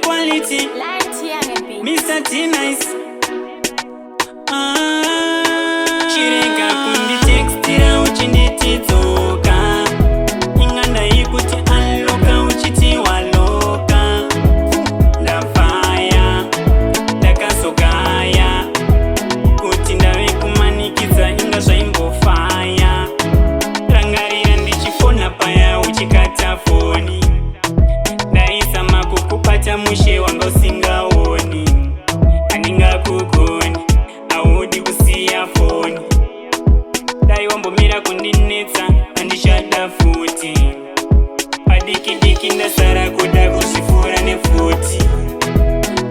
quality. Mr. T-Nice. Chireka kundi textira uchinditidzoka. Inganda ikuti unloka uchiti waloka. Ndavhaya, ndakazogaya. Kuti ndave kumanikidza inga zvaimbofaya. Rangarira ndichifona paya uchikata foni. Ndaizama kukupata mushe wanga usingaoni. Handingakugoni, haudi kusiya foni. Dai wambomira kundinetsa, handichada futi. Padiki-diki ndasara kuda kuzvifura nefuti.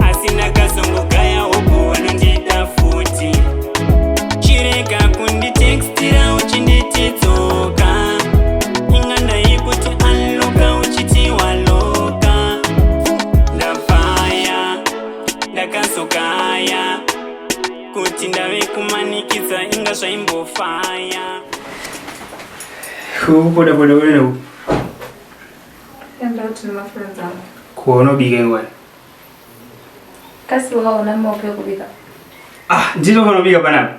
Asi ndakazongogaya upo vanondida futi. Chireka kunditextira uchinditidzoka. Inganda ikuti unloka uchiti waloka. Ndavhaya, ndakazogaya. Kuti ndave kumanikidza inga zvaimbofaya. Kupoda uri neku? Enda kuti nemafriends angu. Kuona ubika ngwani? Kasi wakaona maoko ekubika? Ndinofana kubika panapa?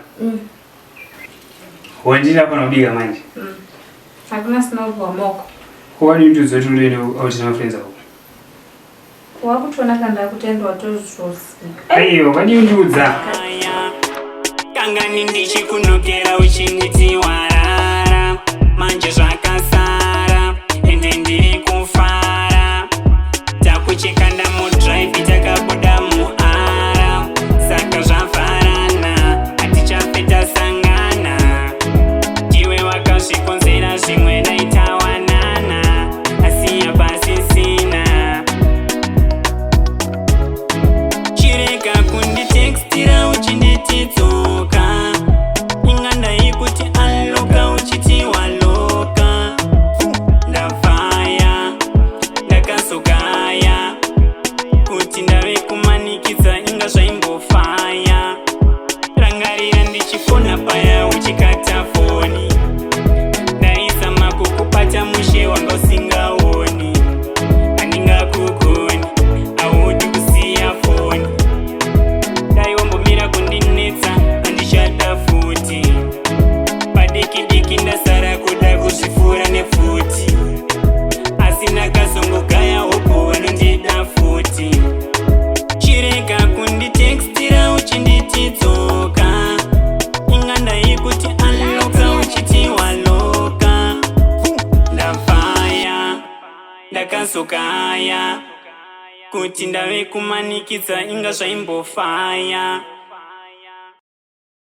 Wandinofana kubika manje? Hakuna sina ubva maoko. Wani ndudzi kuti uri out nemafriends ako? Wakutoona kanda kutenda watozvosika. Aiyo, kwandindudza. Kangani ndichikunokera uchinditi warara. Manje zvakasara, ende ndiri kufara. Takucheka ndamudrive takabuda muara. Saka zvavharana, hatichapeta sangana. Iwe wakazvikonzera zvimwe daitawanana. Asiya pasi sina. Chireka kunditextira uchinditidzoka. Inganda ikuti unloka uchiti waloka. Ndavhaya, ndakazogaya. Kuti ndave kumanikidza inga zvaimbofaya. Rangarira ndichifona paya uchikata foni. Ndaizama kukupata mushe wanga usingaoni. Handingakugoni, haudi kusiya foni. Dai wambomira kundinetsa, handichada futi. Padiki-diki ndasara kuda kuzvifura nefuti. Asi ndakazongogaya upo vanondida futi. Chireka kunditextira uchinditidzoka. Inganda ikuti unloka uchiti waloka. Ndavhaya, ndakazogaya. Kuti ndave kumanikidza inga zvaimbofaya.